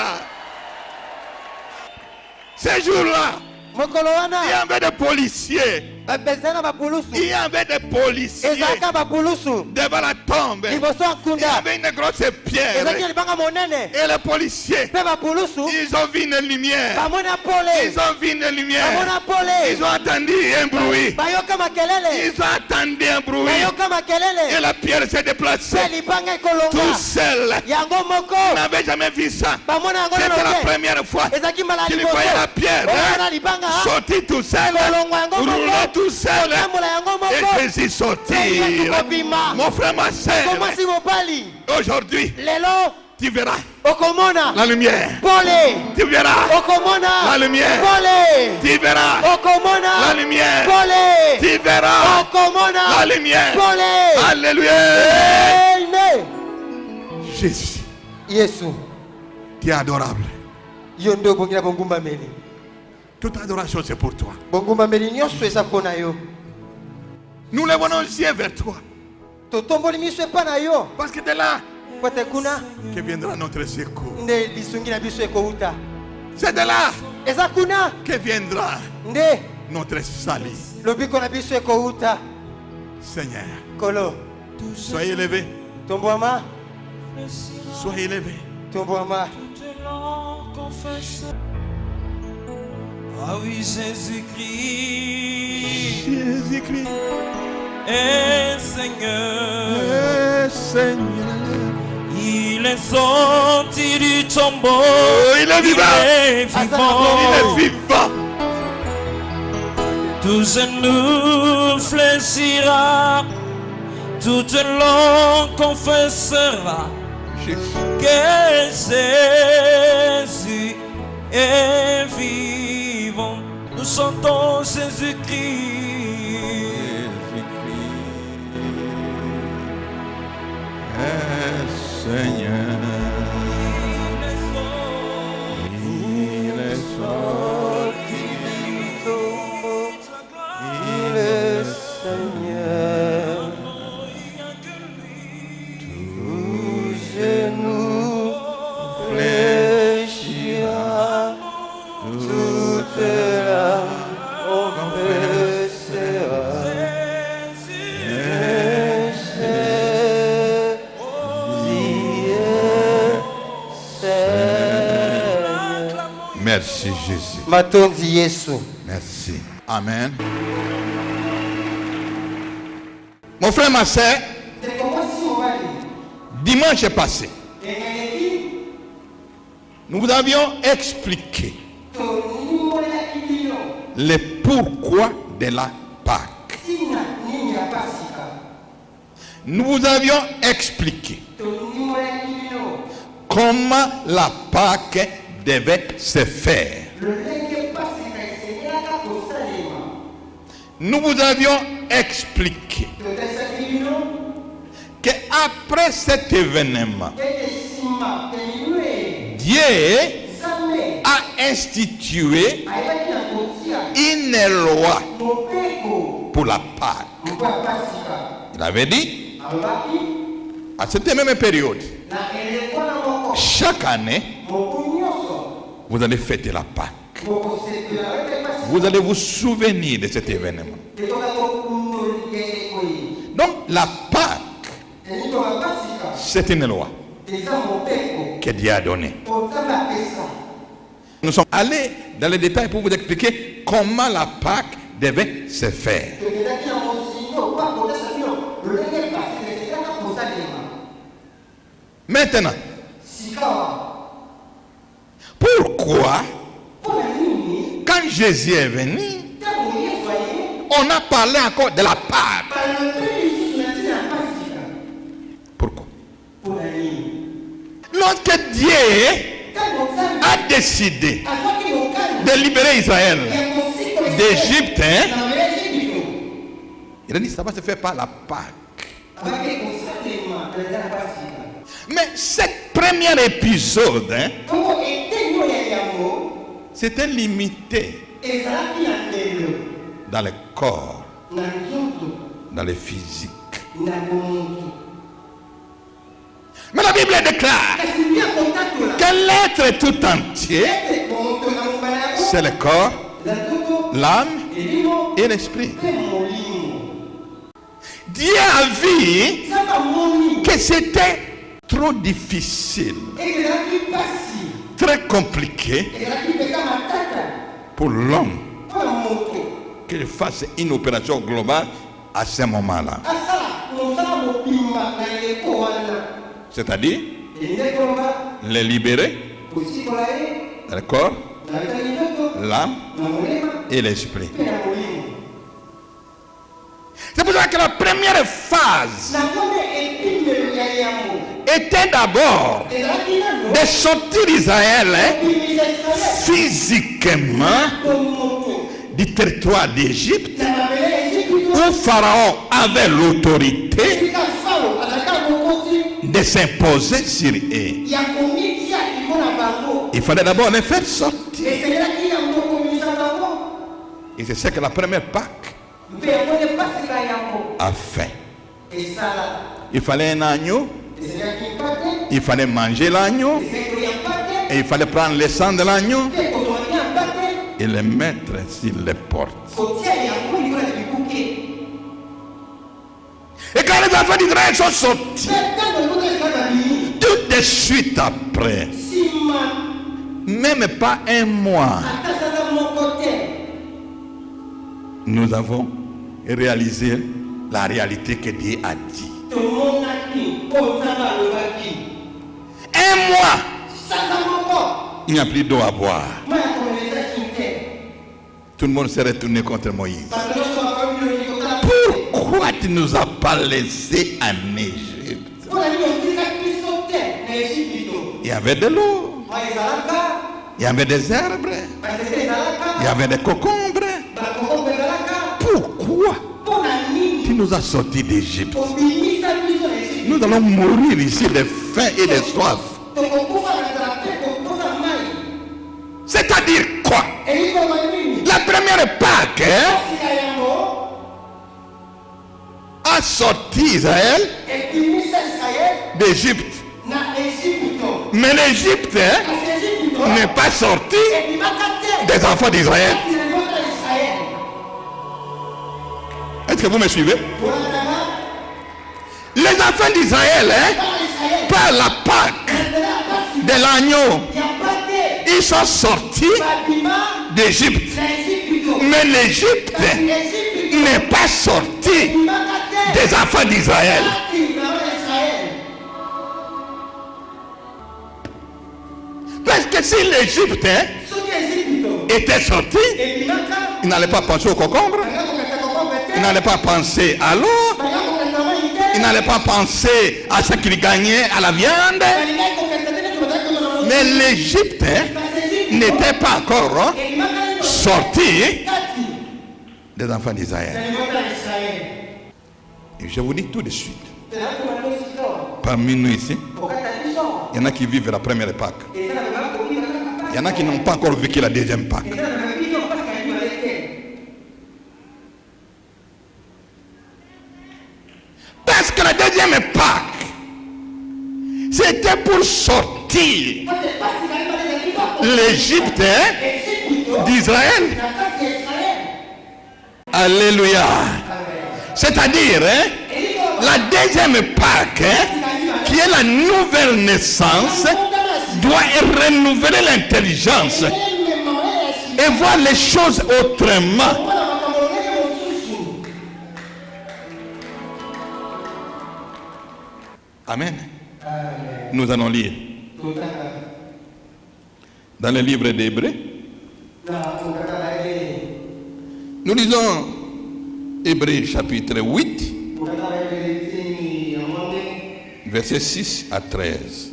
là, ces jours-là, il y avait des policiers. Il y avait des policiers devant la tombe. Il y avait une grosse pierre. Et les policiers, ils ont vu une lumière. Ils ont vu une lumière. Ils ont entendu un bruit. Ils ont entendu un bruit. Et la pierre s'est déplacée tout seul. Ils n'avaient jamais vu ça. C'était la première fois qu'ils voyaient la pierre sortir tout seul, rouler tout seul et Jésus sortir. Mon frère, ma soeur, aujourd'hui, tu verras la lumière. Tu verras la lumière. Tu verras la lumière. Tu verras la lumière. Alléluia. Jésus, tu es adorable. Toute adoration, c'est pour toi. Nous lèvons nos yeux vers toi. Parce que de là que viendra notre secours. C'est de là que viendra notre salut. Seigneur, soyez élevé. Soyez élevé. Ah oui, Jésus-Christ. Jésus-Christ est Seigneur. Il est sorti du tombeau. Il est vivant. Il est vivant. Tout genou fléchira, toute langue confessera que Jésus est vivant. Nous chantons Jésus-Christ. Seigneur, il est sorti du tombeau, il est Seigneur, tout genou fléchira, toute langue confessera. Merci Jésus. Merci. Amen. Mon frère, ma soeur, dimanche passé, nous vous avions expliqué le pourquoi de la Pâque. Nous vous avions expliqué comment la Pâque devait se faire. Nous vous avions expliqué qu'après cet événement, Dieu a institué une loi pour la Pâque. Il avait dit, à cette même période, chaque année, vous allez fêter la Pâque. Vous allez vous souvenir de cet événement. Donc la Pâque, c'est une loi que Dieu a donnée. Nous sommes allés dans les détails pour vous expliquer comment la Pâque devait se faire. Maintenant, pourquoi, quand Jésus est venu, on a parlé encore de la Pâque? Pourquoi? Lorsque Dieu a décidé de libérer Israël d'Égypte, il a dit ça va se faire par la Pâque. Mais cet premier épisode, c'était limité dans le corps, dans le physique. Mais la Bible déclare que l'être tout entier, c'est le corps, l'âme et l'esprit. Dieu a vu que c'était trop difficile, très compliqué pour l'homme qu'il fasse une opération globale à ce moment-là. C'est-à-dire les libérer, le corps, l'âme et l'esprit. C'est pour ça que la première phase était d'abord de sortir Israël physiquement du territoire d'Égypte où Pharaon avait l'autorité de s'imposer sur eux. Il fallait d'abord les faire sortir. Et c'est ce que la première Pâque a fait. Il fallait un agneau, il fallait manger l'agneau, et il fallait prendre le sang de l'agneau et le mettre sur les portes. Et quand les enfants d'Israël sont sortis, tout de suite après, même pas un mois, nous avons réalisé la réalité que Dieu a dit. Un mois, il n'y a plus d'eau à boire. Tout le monde s'est retourné contre Moïse. Pourquoi tu ne nous as pas laissés en Égypte? Il y avait de l'eau, il y avait des herbes, il y avait des concombres. Pourquoi tu nous as sortis d'Égypte? Nous allons mourir ici de faim et de soif. C'est-à-dire quoi? La première Pâque a sorti Israël d'Égypte. Mais l'Égypte n'est pas sorti des enfants d'Israël. Est-ce que vous me suivez? Les enfants d'Israël, par la Pâque de l'agneau, ils sont sortis d'Égypte. Mais l'Égypte n'est pas sortie des enfants d'Israël. Parce que si l'Égypte était sortie, il n'allait pas penser au concombre, il n'allait pas penser à l'eau, il n'allait pas penser à ce qu'il gagnait à la viande. Mais l'Égypte n'était pas encore sorti des enfants d'Israël. Et je vous dis tout de suite, parmi nous ici, il y en a qui vivent la première Pâque. Il y en a qui n'ont pas encore vécu la deuxième Pâque. Parce que la deuxième Pâque, c'était pour sortir l'Égypte d'Israël. Alléluia. C'est-à-dire, la deuxième Pâque, qui est la nouvelle naissance, doit renouveler l'intelligence et voir les choses autrement. Amen. Nous allons lire dans le livre d'Hébreux. Nous lisons Hébreux chapitre 8, versets 6 à 13.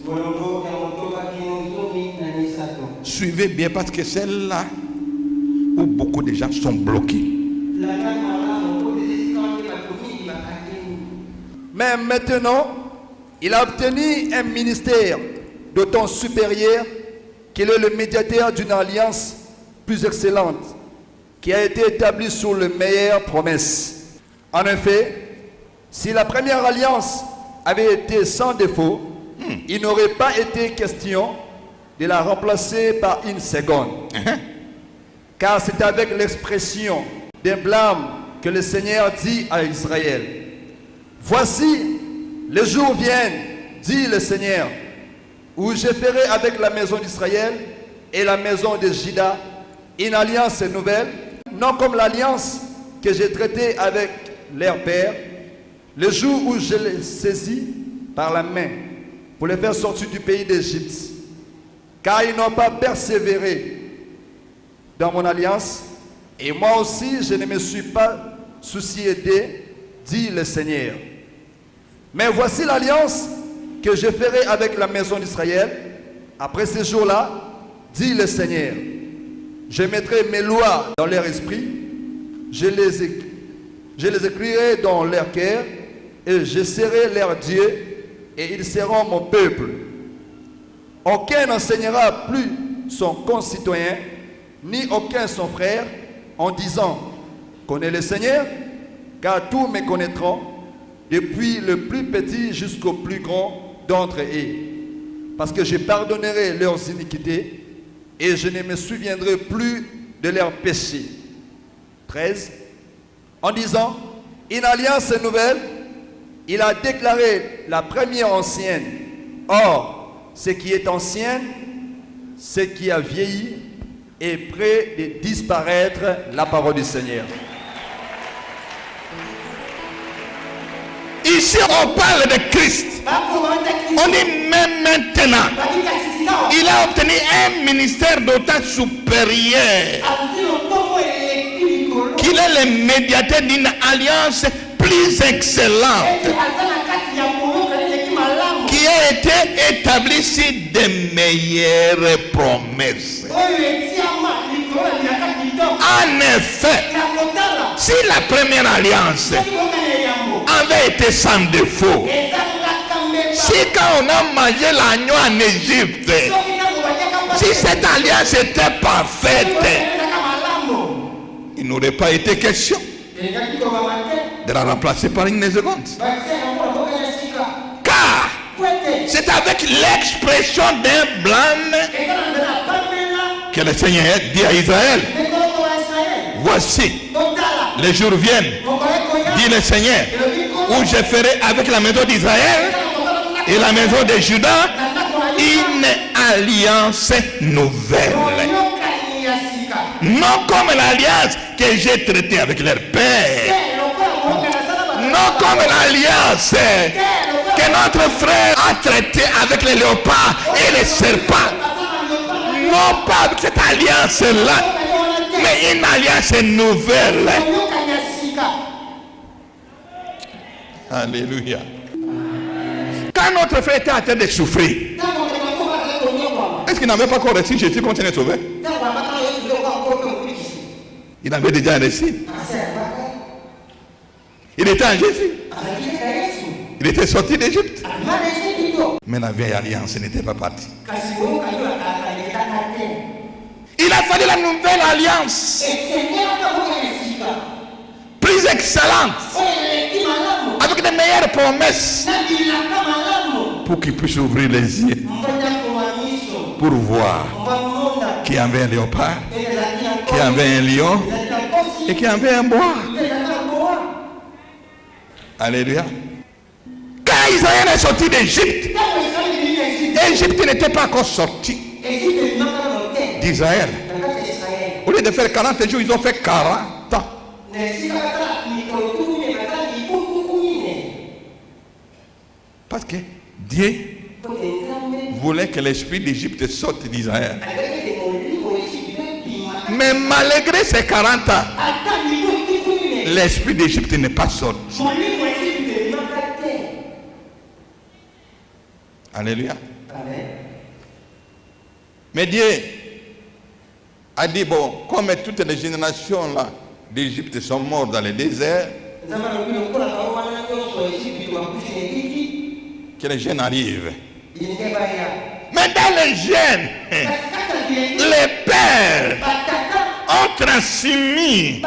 Suivez bien parce que c'est là où beaucoup de gens sont bloqués. Mais maintenant, il a obtenu un ministère d'autant supérieur qu'il est le médiateur d'une alliance plus excellente qui a été établie sur les meilleures promesses. En effet, si la première alliance avait été sans défaut, il n'aurait pas été question de la remplacer par une seconde. Car c'est avec l'expression d'un blâme que le Seigneur dit à Israël: voici, les jours viennent, dit le Seigneur, où je ferai avec la maison d'Israël et la maison de Juda une alliance nouvelle, non comme l'alliance que j'ai traitée avec leur père, le jour où je les saisis par la main pour les faire sortir du pays d'Égypte. Car ils n'ont pas persévéré dans mon alliance, et moi aussi je ne me suis pas soucié d'eux, dit le Seigneur. Mais voici l'alliance que je ferai avec la maison d'Israël après ces jours-là, dit le Seigneur. Je mettrai mes lois dans leur esprit, je les écrirai dans leur cœur, et je serai leur Dieu, et ils seront mon peuple. Aucun n'enseignera plus son concitoyen, ni aucun son frère, en disant: connais le Seigneur, car tous me connaîtront, depuis le plus petit jusqu'au plus grand d'entre eux. Parce que je pardonnerai leurs iniquités, et je ne me souviendrai plus de leurs péchés. 13. En disant une alliance nouvelle, il a déclaré la première ancienne. Or, ce qui est ancien, ce qui a vieilli, est près de disparaître. La parole du Seigneur. Ici, on parle de Christ. On dit même maintenant, il a obtenu un ministère d'autant supérieur qu'il est le médiateur d'une alliance plus excellente qui a été établie sur de meilleures promesses. En effet, si la première alliance avait été sans défaut, si quand on a mangé l'agneau en Égypte, si cette alliance était parfaite, il n'aurait pas été question de la remplacer par une seconde. Car c'est avec l'expression d'un blâme que le Seigneur dit à Israël: voici, les jours viennent, dit le Seigneur, où je ferai avec la maison d'Israël et la maison de Juda une alliance nouvelle. Non comme l'alliance que j'ai traitée avec leur père. Non comme l'alliance que notre frère a traitée avec les léopards et les serpents. Non pas avec cette alliance-là, mais une alliance nouvelle. Alléluia. Quand notre frère était en train de souffrir, est-ce qu'il n'avait pas encore reçu Jésus quand il est sauvé? Il avait déjà reçu. Il était en Jésus. Il était sorti d'Égypte. Mais la vieille alliance n'était pas partie. Il a fallu la nouvelle alliance, plus excellente, avec de meilleures promesses, pour qu'il puisse ouvrir les yeux, pour voir qu'il y avait un léopard, qu'il y avait un lion et qu'il y avait un bois. Alléluia. Quand Israël est sorti d'Égypte, l'Égypte n'était pas encore sortie d'Israël. Au lieu de faire 40 jours, ils ont fait 40 ans. Parce que Dieu voulait que l'esprit d'Égypte sorte d'Israël. Mais malgré ces 40 ans, l'esprit d'Égypte n'est pas sorti. Alléluia. Mais Dieu a dit, bon, comme toutes les générations là d'Égypte sont mortes dans le désert, que les jeunes arrivent. Mais dans les jeunes, les pères ont transmis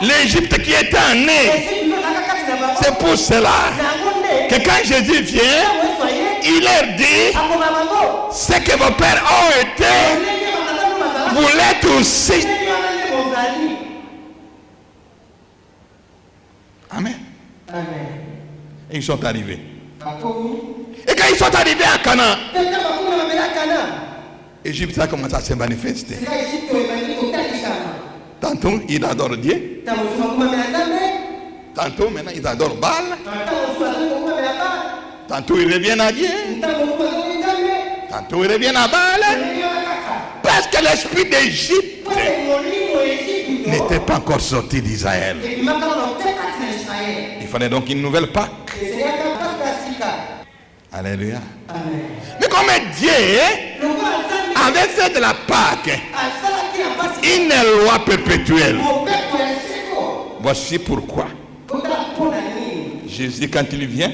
l'Égypte qui était née. C'est pour cela que quand Jésus vient, il leur dit, ce que vos pères ont été, vous l'êtes aussi. Amen. Et ils sont arrivés. Et quand ils sont arrivés à Canaan, l'Égypte a commencé à se manifester. Tantôt ils adorent Dieu. Tantôt maintenant ils adorent Baal. Tantôt ils reviennent à Dieu. Tantôt ils reviennent à Baal. Parce que l'esprit d'Égypte n'était pas encore sorti d'Israël. Il fallait donc une nouvelle Pâque. Alléluia. Mais comme Dieu avait fait de la Pâque une loi perpétuelle, voici pourquoi Jésus, quand il vient,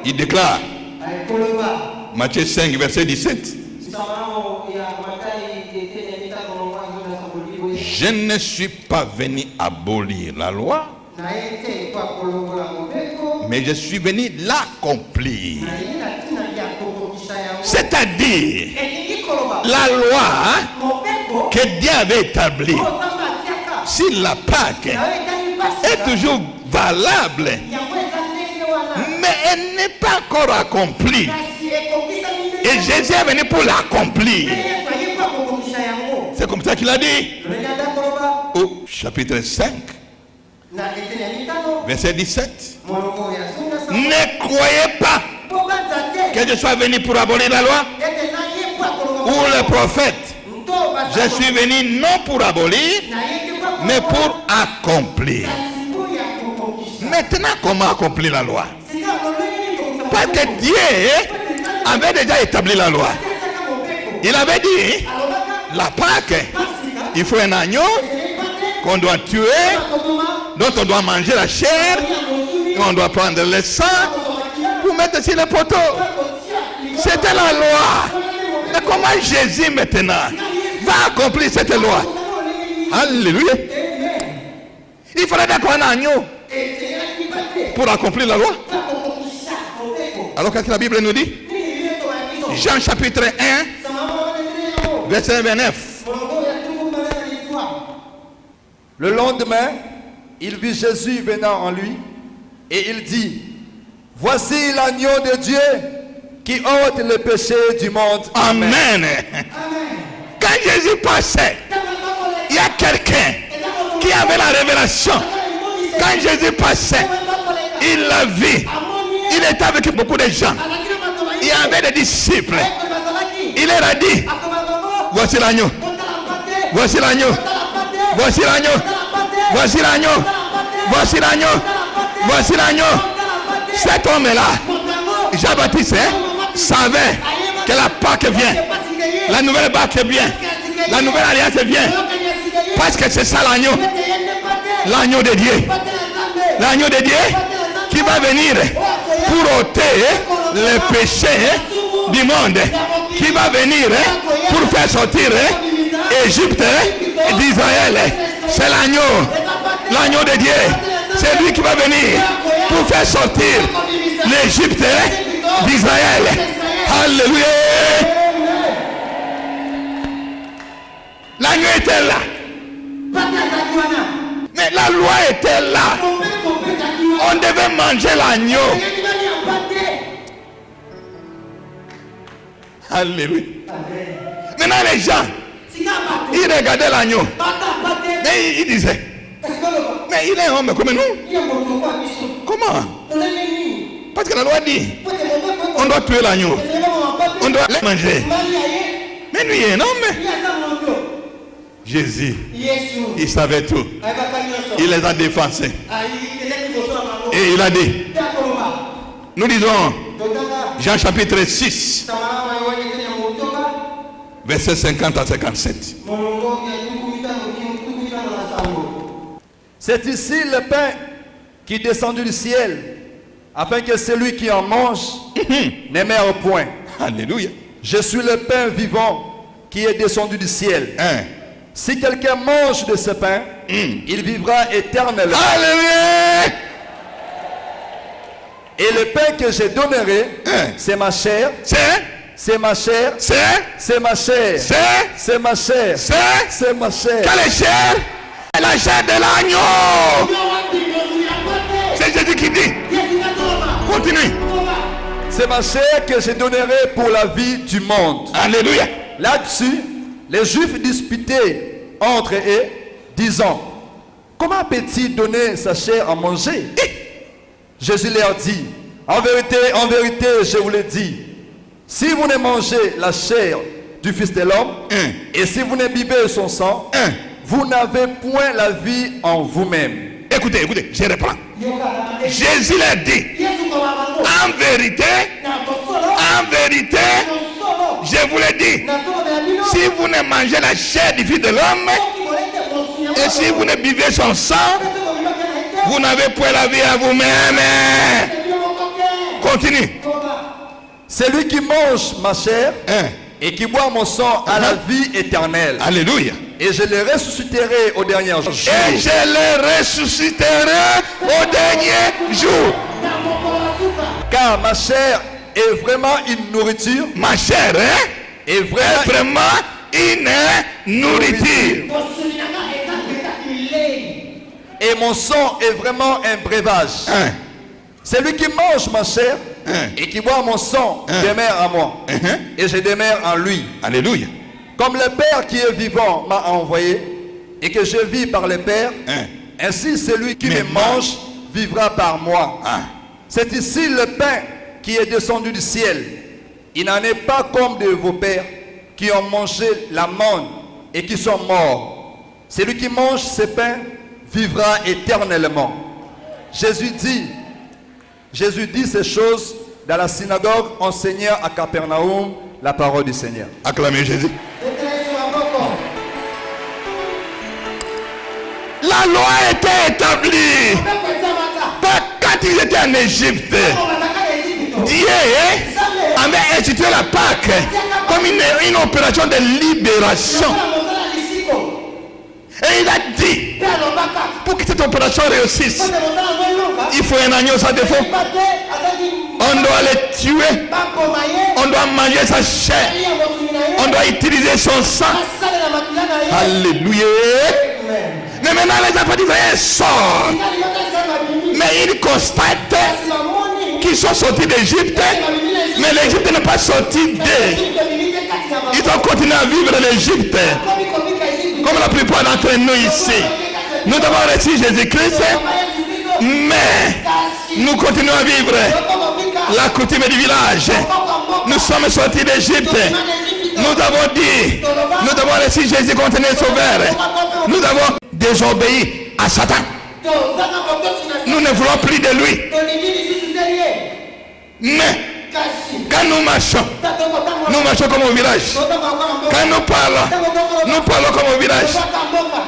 il déclare, Matthieu 5, verset 17, je ne suis pas venu abolir la loi, mais je suis venu l'accomplir. C'est-à-dire, la loi que Dieu avait établie, si la Pâque est toujours valable, mais elle n'est pas encore accomplie. Et Jésus est venu pour l'accomplir. C'est comme ça qu'il a dit au chapitre 5, verset 17. Ne croyez pas que je sois venu pour abolir la loi ou le prophète. Je suis venu non pour abolir, mais pour accomplir. Maintenant, comment accomplir la loi? Parce que Dieu avait déjà établi la loi. Il avait dit, la Pâque, il faut un agneau qu'on doit tuer, dont on doit manger la chair, et on doit prendre le sang pour mettre sur le poteau. C'était la loi. Mais comment Jésus maintenant va accomplir cette loi? Alléluia. Il fallait d'accord un agneau pour accomplir la loi. Alors qu'est-ce que la Bible nous dit? Jean chapitre 1, verset 29. Le lendemain, il vit Jésus venant en lui et il dit, voici l'agneau de Dieu qui ôte le péché du monde. Amen. Quand Jésus passait, il y a quelqu'un qui avait la révélation. Quand Jésus passait, il l'a vu. Il était avec beaucoup de gens. Il y avait des disciples. Il leur a dit, voici l'agneau. Voici l'agneau. Voici l'agneau. Voici l'agneau. Voici l'agneau. Voici l'agneau. Cet homme-là, Jean-Baptiste, savait que la Pâque vient. La nouvelle Pâque vient. La nouvelle alliance vient. Parce que c'est ça l'agneau. L'agneau de Dieu. L'agneau de Dieu qui va venir pour ôter les péchés du monde. Qui va venir pour faire sortir Égypte d'Israël. C'est l'agneau. L'agneau de Dieu. C'est lui qui va venir pour faire sortir l'Égypte d'Israël. Alléluia. L'agneau était là. Mais la loi était là. On devait manger l'agneau. Alléluia. Maintenant les gens, ils regardaient l'agneau. Mais ils disaient, mais il est un homme comme nous. Comment? Parce que la loi dit, on doit tuer l'agneau. On doit le manger. Mais lui, il est un homme. Jésus, il savait tout. Il les a défensés. Et il a dit, nous disons, Jean chapitre 6, verset 50 à 57. C'est ici le pain qui est descendu du ciel, afin que celui qui en mange ne meure point. Alléluia. Je suis le pain vivant qui est descendu du ciel. Si quelqu'un mange de ce pain, il vivra éternellement. Alléluia. Et le pain que je donnerai, c'est ma chair. C'est ma chair. C'est ma chair. C'est ma chair. C'est ma chair. Quelle est chair? La chair de l'agneau. C'est Jésus qui dit. Continue. C'est ma chair que je donnerai pour la vie du monde. Alléluia. Là-dessus, les Juifs disputaient entre eux, disant: comment peut-il donner sa chair à manger? Jésus leur dit: en vérité, je vous le dis, si vous ne mangez la chair du Fils de l'homme, et si vous ne buvez son sang, vous n'avez point la vie en vous-même. Écoutez, je reprends. Jésus leur dit: en vérité, je vous le dis, si vous ne mangez la chair du Fils de l'homme, et si vous ne buvez son sang, vous n'avez point la vie à vous-même. Continue. Celui qui mange ma chair et qui boit mon sang a la vie éternelle. Alléluia. Et je le ressusciterai au dernier jour. Et je le ressusciterai au dernier jour. Car ma chair est vraiment une nourriture. Ma chair est vraiment une nourriture. Et mon sang est vraiment un breuvage. Celui qui mange ma chair et qui boit mon sang demeure en moi. Et je demeure en lui. Alléluia. Comme le Père qui est vivant m'a envoyé et que je vis par le Père, ainsi celui qui me mange vivra par moi. C'est ici le pain qui est descendu du ciel. Il n'en est pas comme de vos pères qui ont mangé la manne et qui sont morts. Celui qui mange ce pain vivra éternellement. Jésus dit ces choses dans la synagogue, enseignant à Capernaum la parole du Seigneur. Acclamez Jésus. La loi était établie quand ils étaient en Égypte. Dieu avait institué la Pâque comme une opération de libération. Et il a dit, pour que cette opération réussisse, il faut un agneau sans défaut. On doit le tuer. On doit manger sa chair. On doit utiliser son sang. Alléluia. Mais maintenant les enfants d'Israël sortent. Mais ils constatent qu'ils sont sortis d'Égypte. Mais l'Égypte n'est pas sortie d'eux. Ils ont continué à vivre l'Égypte. Comme la plupart d'entre nous ici. Nous avons reçu Jésus-Christ. Mais nous continuons à vivre la coutume du village. Nous sommes sortis d'Égypte. Nous avons dit, nous avons reçu Jésus comme notre sauveur. Nous avons désobéi à Satan. Nous ne voulons plus de lui. Mais quand nous marchons comme au village. Quand nous parlons comme au village.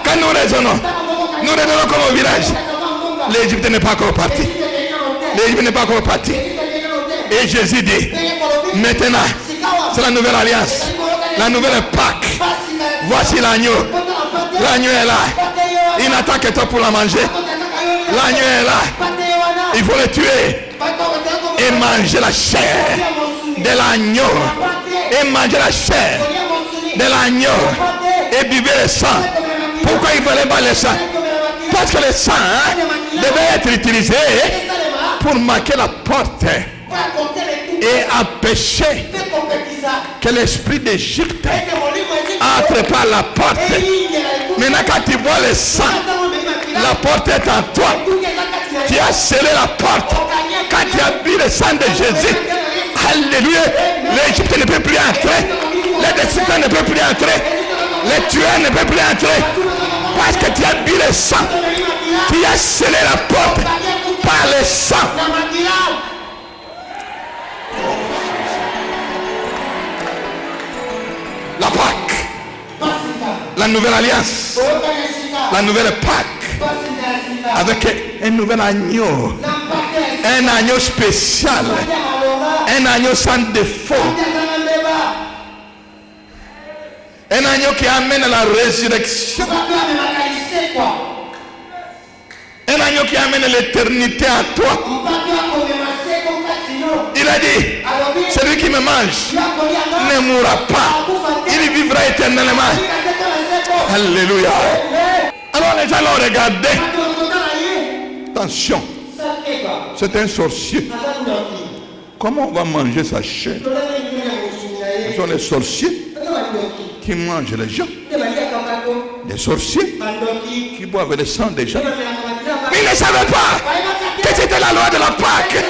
Quand nous raisonnons comme au village. L'Égypte n'est pas encore partie. L'Égypte n'est pas encore partie. Et Jésus dit, maintenant, c'est la nouvelle alliance, la nouvelle Pâque. Voici l'agneau. L'agneau est là. Il n'attend que toi pour la manger. L'agneau est là. Il faut le tuer. Et manger la chair de l'agneau. Et manger la chair de l'agneau. Et buvez le sang. Pourquoi il fallait pas le sang? Parce que le sang devait être utilisé pour marquer la porte et empêcher que l'esprit d'Égypte entre par la porte. Maintenant quand tu vois le sang, la porte est en toi. Tu as scellé la porte. Quand tu as vu le sang de Jésus, alléluia, l'Égypte ne peut plus entrer. Les destructeurs ne peuvent plus entrer. Les tueurs ne peuvent plus entrer. Parce que tu as bu le sang. Tu as scellé la porte par le sang. La Pâque. La nouvelle alliance. La nouvelle Pâque. Avec un nouvel agneau. Un agneau spécial. Un agneau sans défaut. Un agneau qui amène la résurrection. Un agneau qui amène l'éternité à toi. Il a dit, celui qui me mange ne mourra pas. Il vivra éternellement. Alléluia. Alors les gens l'ont regardé. Attention, c'est un sorcier. Comment on va manger sa chair? Ce sont les sorciers qui mangent les gens. Les sorciers qui boivent le sang des gens. Mais ils ne savaient pas que c'était la loi de la Pâque.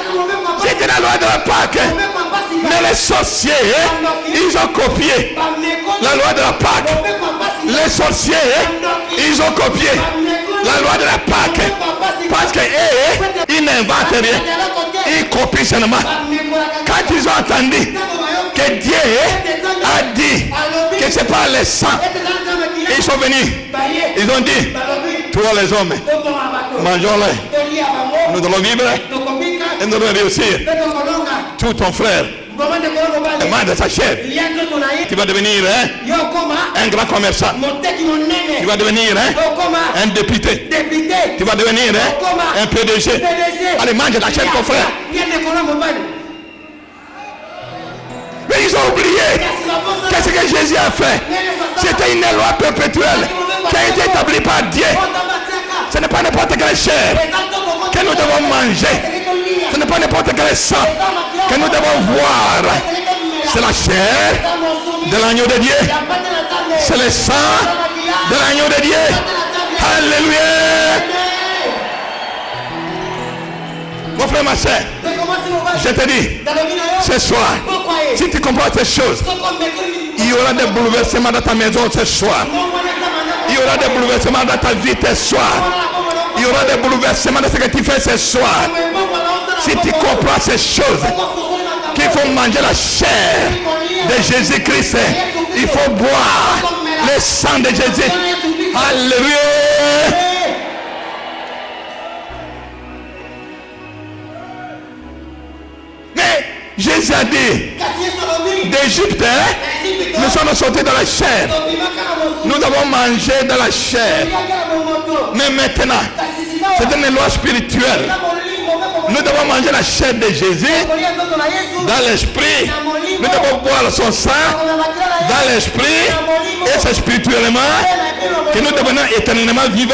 C'était la loi de la Pâque. Mais les sorciers, ils ont copié la loi de la Pâque. Les sorciers, ils ont copié la loi de la Pâque. Parce qu'ils n'inventent rien. Ils copient seulement. Quand ils ont entendu que Dieu a dit que ce n'est pas le sang, ils sont venus. Ils ont dit, tous les hommes, mangeons-les. Nous allons vivre et nous allons réussir. Tout ton frère mange sa chair. Tu vas devenir un grand commerçant. Tu vas devenir un député. Tu vas devenir un PDG. Allez, mange la chair de ton frère. Mais ils ont oublié qu'est-ce que Jésus a fait. C'était une loi perpétuelle qui a été établie par Dieu. Ce n'est pas n'importe quelle chair que nous devons manger. Ce n'est pas n'importe quel sang que nous devons voir. C'est la chair de l'agneau de Dieu. C'est le sang de l'agneau de Dieu. Alléluia. Mon frère, ma soeur, je te dis, ce soir, si tu comprends ces choses, il y aura des bouleversements dans ta maison ce soir. Il y aura des bouleversements dans ta vie ce soir. Il y aura des bouleversements dans ce que tu fais ce soir. Si tu comprends ces choses, qu'il faut manger la chair de Jésus-Christ, il faut boire le sang de Jésus. Alléluia. Mais Jésus a dit, d'Égypte, nous sommes sortis de la chair. Nous avons mangé de la chair. Mais maintenant, c'est une loi spirituelle. Nous devons manger la chair de Jésus dans l'esprit. Nous devons boire son sang dans l'esprit. Et c'est spirituellement que nous devenons éternellement vivants.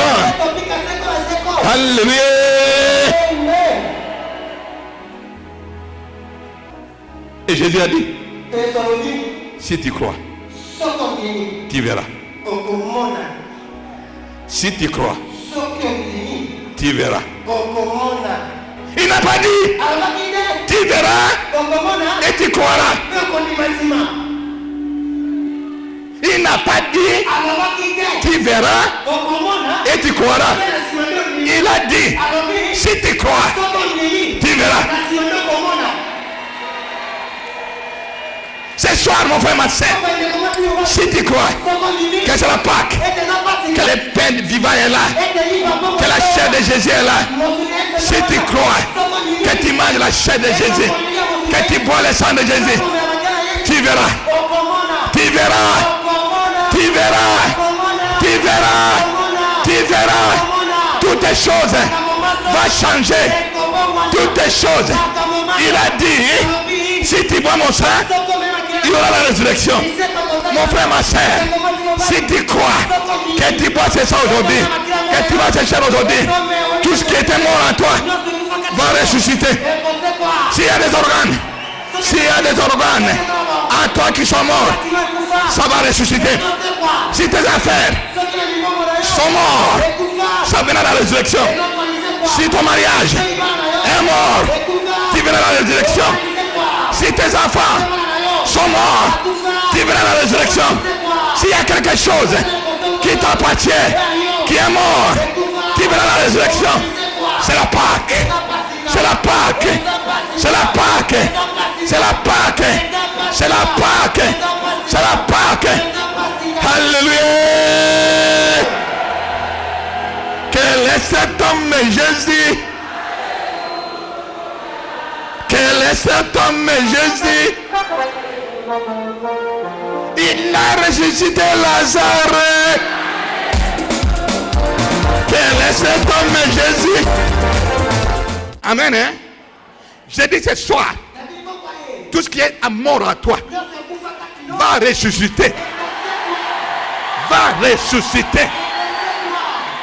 Alléluia. Et Jésus a dit, si tu crois, tu verras. Si tu crois, tu verras. Il n'a pas dit, tu verras et tu croiras. Il n'a pas dit, tu verras et tu croiras. Il a dit, si tu crois, tu verras. Ce soir, mon frère, ma soeur, si tu crois que c'est la Pâque, que le pain vivant est là, que la chair de Jésus est là, si tu crois que tu manges la chair de Jésus, que tu bois le sang de Jésus, tu verras, tu verras, tu verras, tu verras, tu verras, toutes les choses vont changer, toutes les choses. Il a dit, si tu bois mon sang, il y aura la résurrection. Mon frère, ma soeur, si tu crois que tu bois ce sang aujourd'hui, que tu vas chercher aujourd'hui, tout ce qui était mort en toi va ressusciter. S'il y a des organes, s'il y a des organes en toi qui sont morts, ça va ressusciter. Si tes affaires sont mortes, ça viendra la résurrection. Si ton mariage est mort, tu verras la résurrection. Si tes enfants sont morts, tu verras la résurrection. S'il y a quelque chose qui t'appartient, qui est mort, tu verras la résurrection. C'est la Pâque. C'est la Pâque. C'est la Pâque. C'est la Pâque. C'est la Pâque. C'est la Pâque. Alléluia. Quel est cet homme Jésus? Quel est cet homme Jésus? Il a ressuscité Lazare. Quel est cet homme Jésus? Amen. Hein? Je dis ce soir, Tout ce qui est mort à toi va ressusciter. Va ressusciter.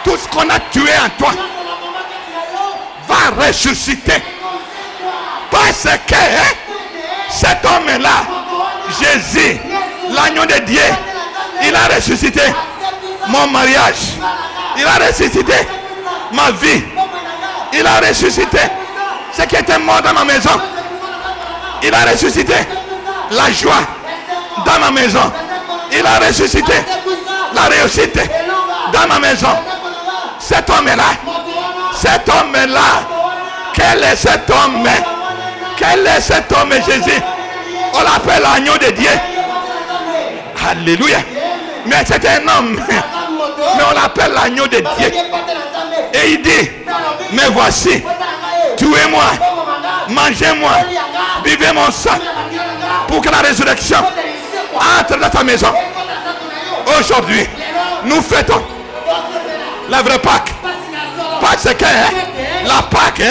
Tout ce qu'on a tué en toi va ressusciter. Parce que cet homme-là, Jésus, l'agneau de Dieu, il a ressuscité mon mariage. Il a ressuscité ma vie. Il a ressuscité ce qui était mort dans ma maison. Il a ressuscité la joie dans ma maison. Il a ressuscité la réussite dans ma maison. Cet homme-là, quel est cet homme? Quel est cet homme, Jésus? On l'appelle l'agneau de Dieu. Alléluia. Mais c'est un homme. Mais on l'appelle l'agneau de Dieu. Et il dit, mais voici, tuez-moi, mangez-moi, buvez mon sang, pour que la résurrection entre dans ta maison. Aujourd'hui, nous fêtons la vraie Pâque. Parce que la Pâque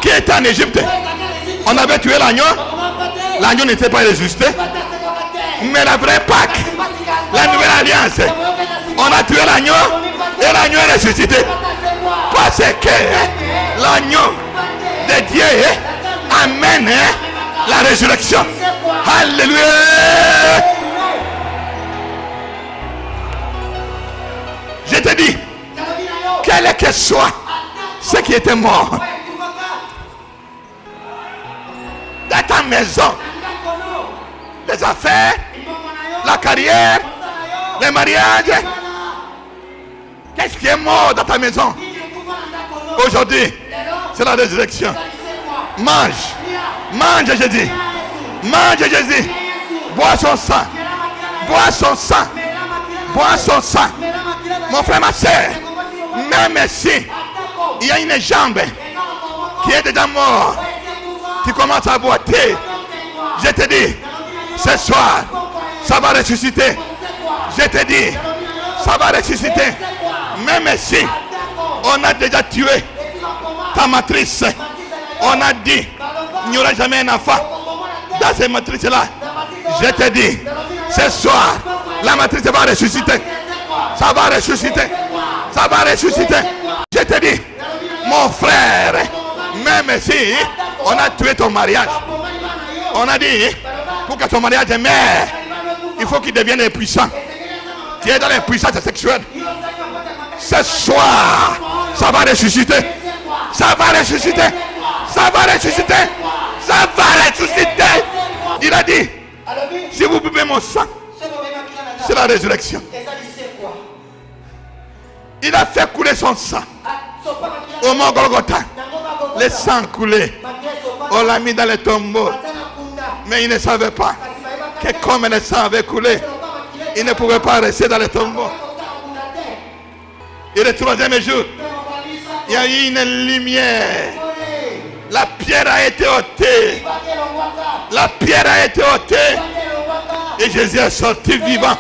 qui était en Égypte, on avait tué l'agneau. L'agneau n'était pas ressuscité. Mais la vraie Pâque, la nouvelle alliance, on a tué l'agneau et l'agneau est ressuscité. Parce que l'agneau de Dieu amène la résurrection. Alléluia. Je te dis, quel que soit ce qui était mort dans ta maison, les affaires, la carrière, les mariages, qu'est-ce qui est mort dans ta maison? Aujourd'hui, c'est la résurrection. Mange, mange Jésus, mange Jésus, bois son sang, bois son sang, bois son sang. Mon frère, ma soeur, même si il y a une jambe qui est déjà morte, tu commences à boiter. Je te dis, ce soir, ça va ressusciter. Je te dis, ça va ressusciter. Même si on a déjà tué ta matrice, on a dit, il n'y aura jamais un enfant dans cette matrice-là. Je te dis, ce soir, la matrice va ressusciter. Ça va ressusciter. Ça va ressusciter. Je te dis, mon frère, même si on a tué ton mariage, on a dit, pour que ton mariage meure, il faut qu'il devienne puissant. Tu es dans l'impuissance sexuelle. Ce soir, ça va ressusciter. Ça va ressusciter. Ça va ressusciter. Ça va ressusciter. Il a dit, si vous buvez mon sang, c'est la résurrection. Il a fait couler son sang au mont Golgotha. Le sang coulé. On l'a mis dans le tombeau. Mais il ne savait pas que comme le sang avait coulé, il ne pouvait pas rester dans le tombeau. Et le troisième jour, il y a eu une lumière. La pierre a été ôtée. La pierre a été ôtée. Et Jésus est sorti vivant.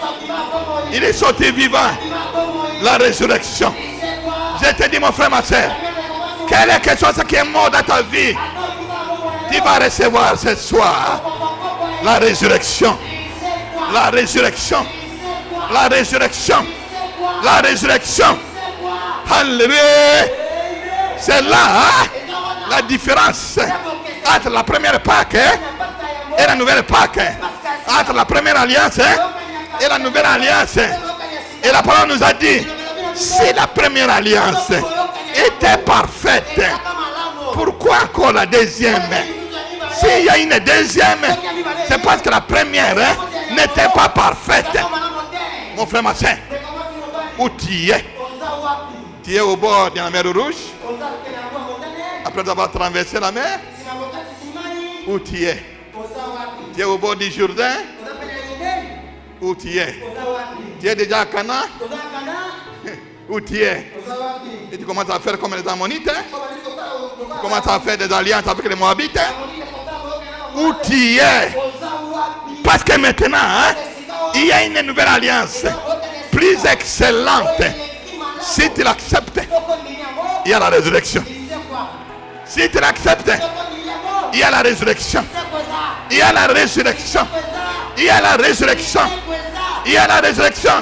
Il est sorti vivant. La résurrection. Je te dis, mon frère, ma soeur, quelle est quelque chose qui est mort dans ta vie, tu vas recevoir ce soir la résurrection. La résurrection. La résurrection. La résurrection. Alléluia. C'est là la différence entre la première Pâque et la nouvelle Pâque. Entre la première alliance et la nouvelle alliance. Et la parole nous a dit, si la première alliance était parfaite, pourquoi encore la deuxième? S'il y a une deuxième, c'est parce que la première n'était pas parfaite. Mon frère, ma soeur, où tu es? Tu es au bord de la mer Rouge, après avoir traversé la mer. Où tu es? Tu es au bord du Jourdain. Où tu es? Tu es déjà à Cana? Où tu es? Et tu commences à faire comme les Ammonites. Tu commences à faire des alliances avec les Moabites. Où tu es? Parce que maintenant, il y a une nouvelle alliance plus excellente. Si tu l'acceptes, il y a la résurrection. Si tu l'acceptes, il y a la résurrection. Il y a la résurrection. Il y a la résurrection. Il y a la résurrection.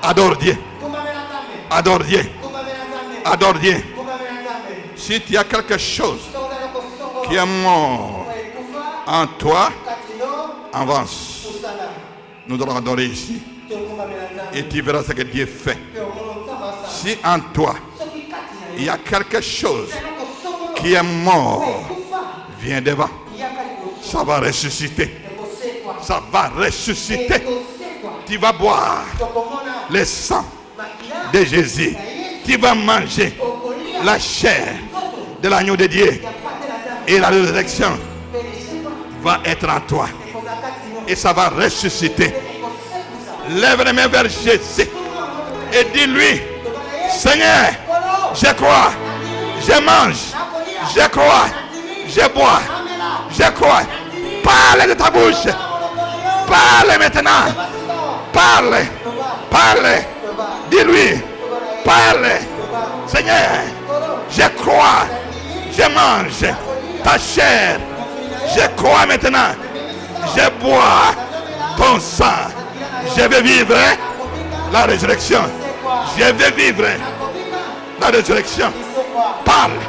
Adore Dieu. Adore Dieu. Adore Dieu. Si tu as quelque chose qui est mort en toi, avance. Nous allons adorer ici. Et tu verras ce que Dieu fait. Si en toi, il y a quelque chose qui est mort, viens devant. Ça va ressusciter. Ça va ressusciter. Tu vas boire le sang de Jésus. Tu vas manger la chair de l'agneau de Dieu. Et la résurrection va être en toi. Et ça va ressusciter. Lève les mains vers Jésus. Et dis-lui, Seigneur, je crois. Je mange. Je crois. Je bois. Je crois. Parle de ta bouche. Parle maintenant. Parle. Parle. Dis-lui. Parle. Seigneur, je crois. Je mange ta chair. Je crois maintenant. Je bois ton sang. Je vais vivre la résurrection. Je vais vivre la résurrection. Parle.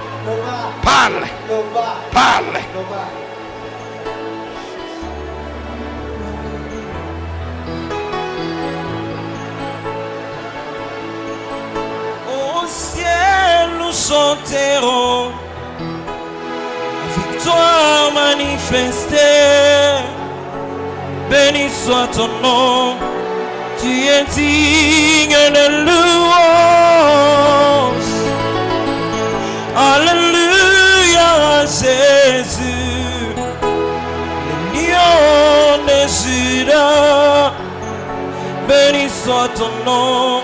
Parle. Parle. Au ciel, nous chanterons la victoire manifestée. Béni soit ton nom, tu es digne de louange. Alléluia, Jésus, le lion de Juda. Béni soit ton nom,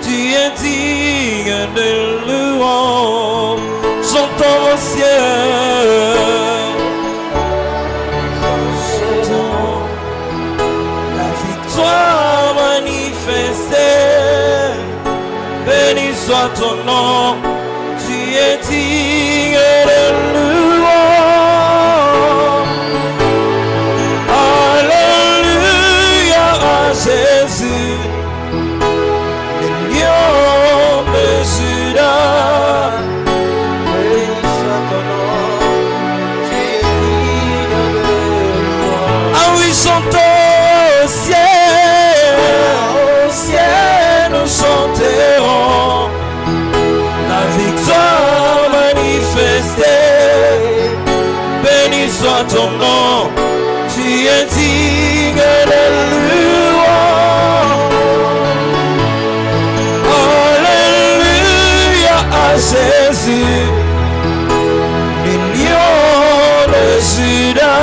tu es digne de louange. Chantons au ciel. Sois manifesté, béni soit ton nom, tu es digne de louange. Alléluia à Jésus, le lion de Juda. Béni soit ton nom, tu es digne de louange. Ah oui, chantons au ciel. Nous chanterons la victoire manifestée. Béni soit ton nom, tu es digne de louange. Alléluia à Jésus, le lion de Juda.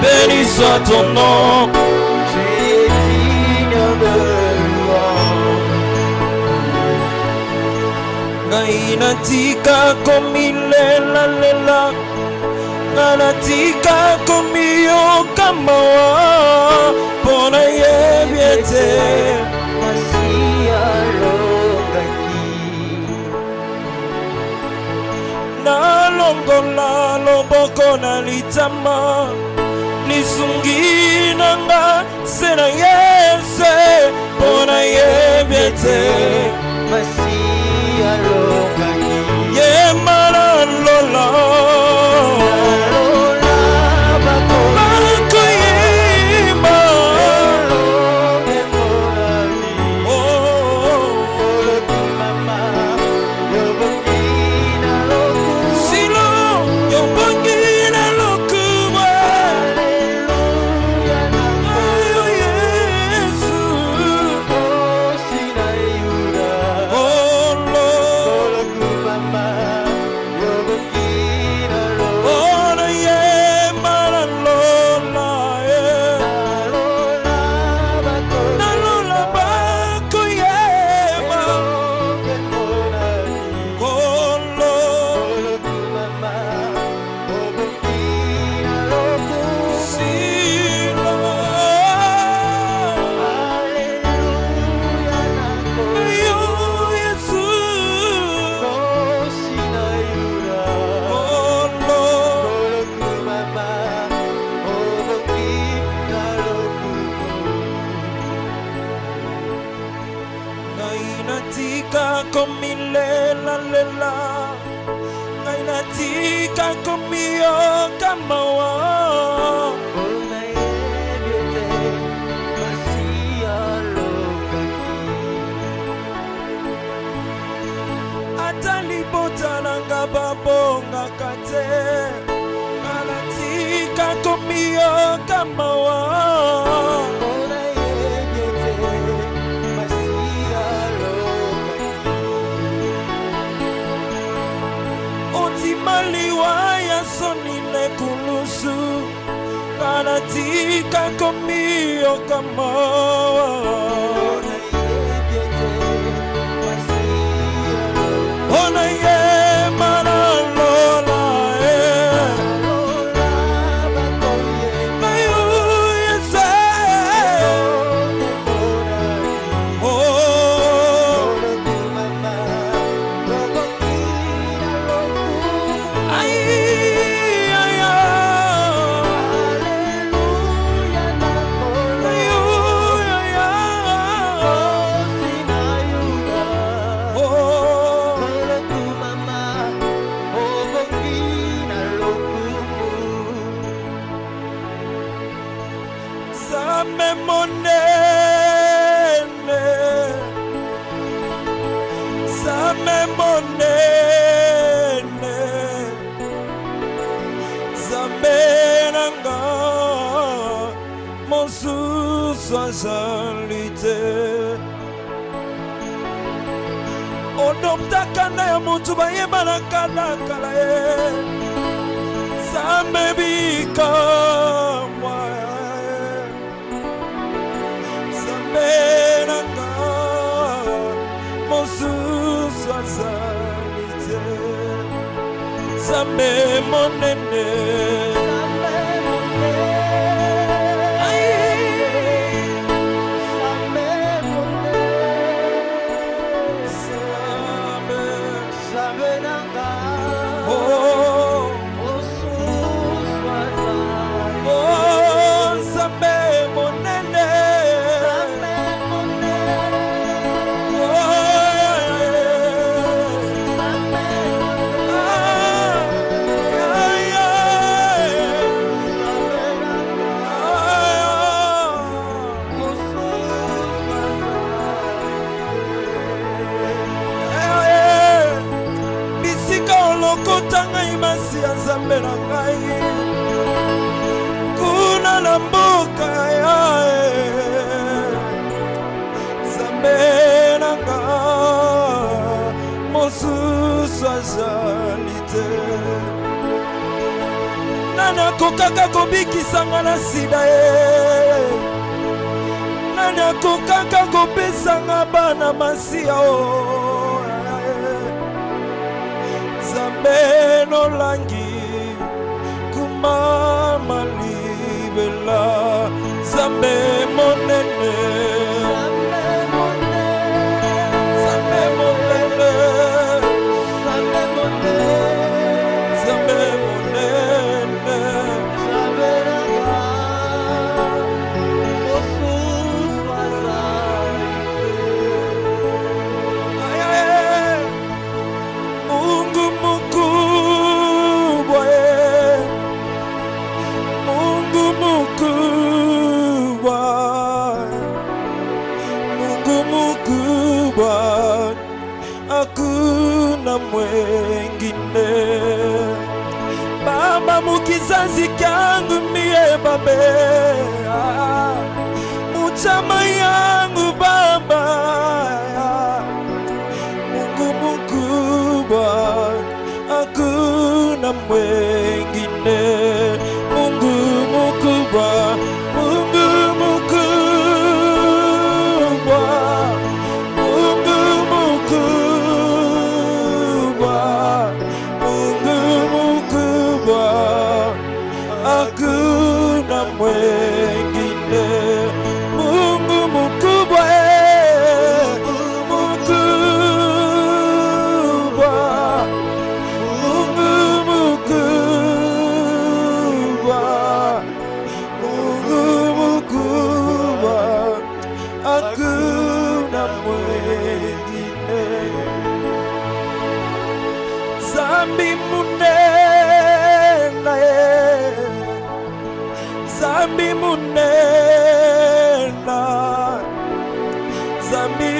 Béni soit ton nom. Natika komilela lela, natika komiyo kamawa, pona yebiete. Masia longaki, na longola loboko na litama, lisungi nanga sena yese, pona yebiete. Masia longaki, ye mara lola, lola bako yima, oh mama, yobongina loku, silo yobongina loku, hallelujah na Yesu, oh sina yuda. tika komio kama wa atali botalanga babonga kate tika komio kama wa maliwa ya sonine kulusu kanatika komio kama ona ye maralola Odoptakana ya mutu bayeba na kala kala ye Samebika mwae Samenanga Mosusu azalite Same monene kuna na mboka ya Zambe nanga mosusu azalite nana kokaka kobikisanga na sida ye nana kokaka kopesanga bana masia o Zambe no langi Mama libela Zambe monene Zambe monene Zambe monene Zambe monene Zambe nanga Mosusu azalite Ayaye Mungu mukubwa Mungu mkubwa hakuna mwengine Baba mukizazi kyangu mie babe Muchama yangu baba Mungu mkubwa hakuna mwengine Mungu mkubwa Zambi munene Zambi munena, Zambi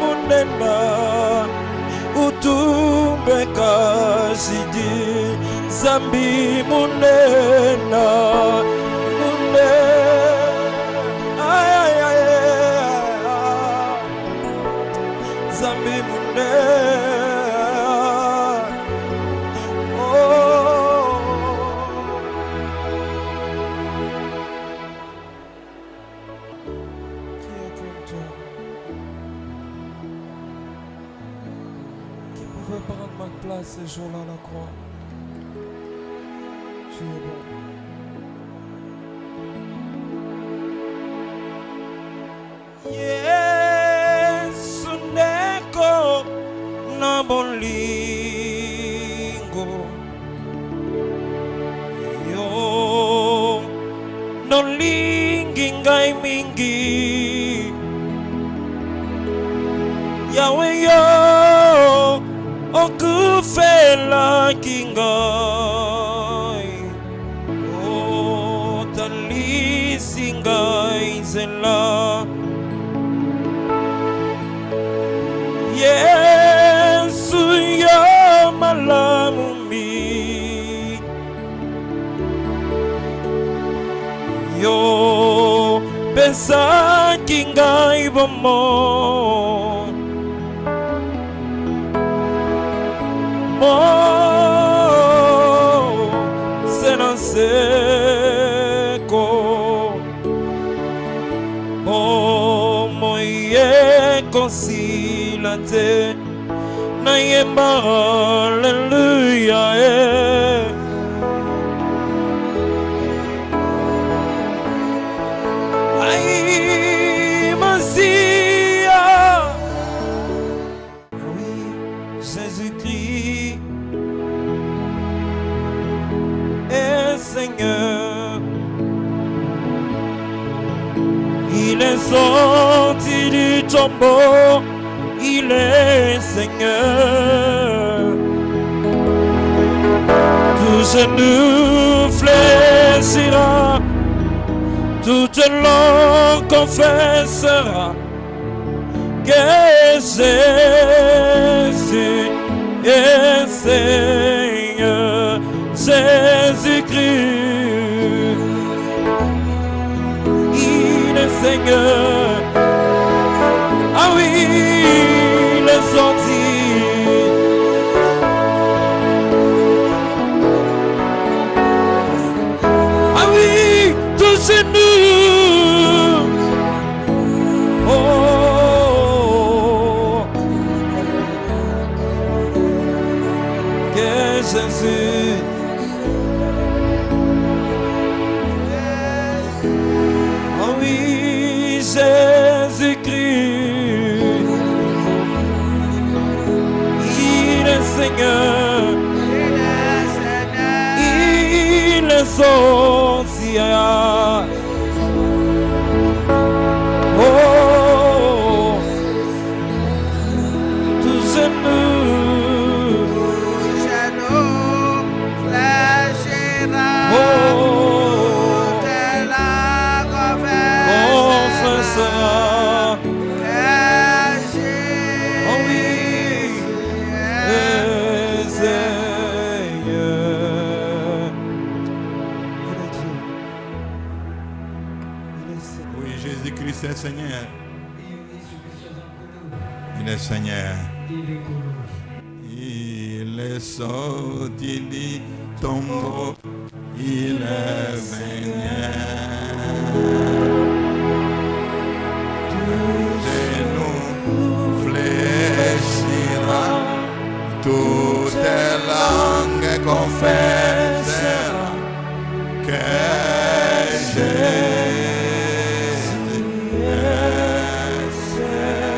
munena, utumbe kashidi. Zambi munena, munena, ay ay ay, Zambi munena. Prendre ma place ces jours-là à la croix. Tu es bon. Yesu neko na bolingo yo no lingi ngai mingi Yahweh yo okufela kingai o talisi ngai zela Yesu ya malamumi yo pensa kingai bomo Senaseko Moye consilate Nayemba Hallelujah Ay Masia Oui Jésus-Christ Seigneur, il est sorti du tombeau, il est Seigneur. Tout genou fléchira, toute langue confessera que Jésus est Seigneur. Jésus-Christ, il est Seigneur. Ah oui, il est sorti. Ah oui, tout genou. Oh, que Jésus. Jésus-Christ, il est Seigneur, il est sorti. Oh, tout genou fléchira, toute langue confessera. Oh oui, Seigneur. Oui, Jésus-Christ est Seigneur. Il est Seigneur. Il est sorti du tombeau. Il est Seigneur. Genou fléchira, toute langue confessera que Jésus est Seigneur.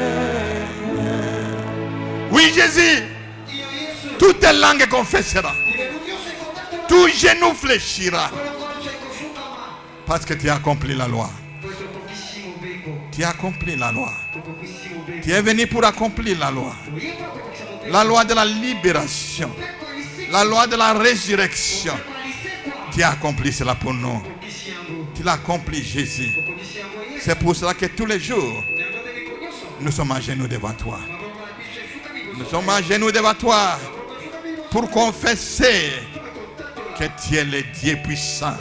Oui, Jésus, toute langue confessera, tout genou fléchira, parce que tu as accompli la loi. Tu as accompli la loi. Tu es venu pour accomplir la loi. La loi de la libération. La loi de la résurrection. Tu as accompli cela pour nous. Tu l'as accompli, Jésus. C'est pour cela que tous les jours, nous sommes à genoux devant toi. Nous sommes à genoux devant toi pour confesser que tu es le Dieu puissant,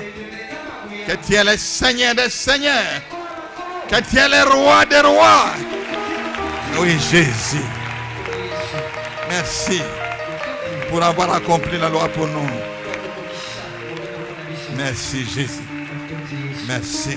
que tu es le Seigneur des seigneurs, que tu es le roi des rois. Oui, Jésus. Merci pour avoir accompli la loi pour nous. Merci, Jésus. Merci.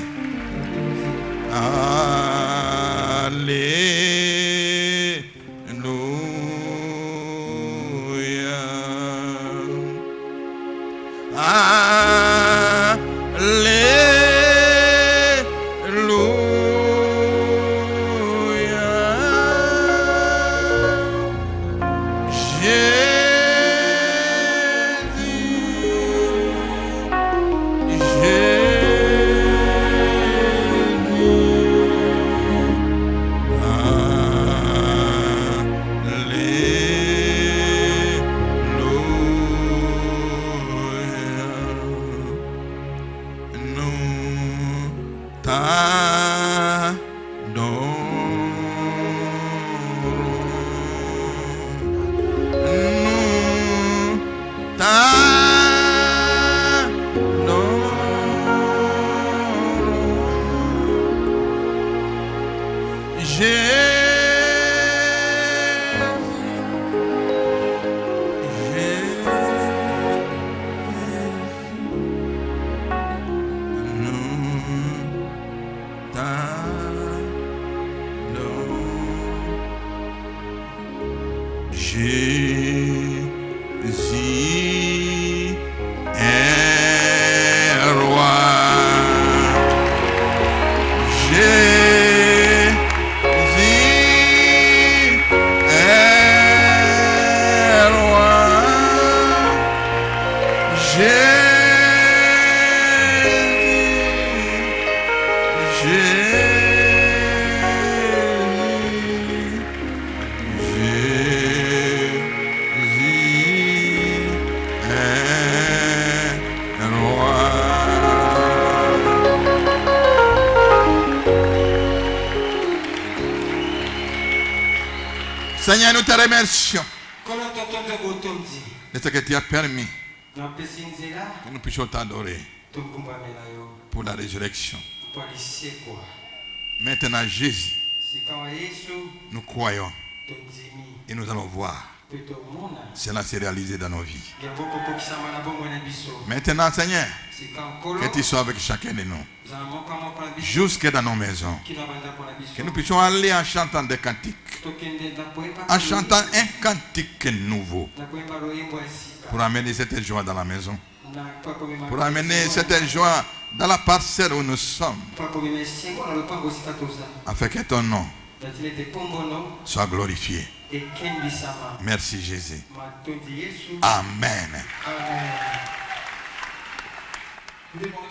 Jésus est roi. Jésus est roi. Seigneur, nous te remercions de ce que tu as permis que nous puissions t'adorer pour la résurrection. Maintenant, Jésus, nous croyons et nous allons voir cela s'est réalisé dans nos vies. Maintenant, Seigneur, que tu sois avec chacun de nous, jusque dans nos maisons, que nous puissions aller en chantant des cantiques, en chantant un cantique nouveau, pour amener cette joie dans la maison, pour amener cette joie dans la parcelle où nous sommes, afin que ton nom soit glorifié. Merci Jésus. Amen. Amen.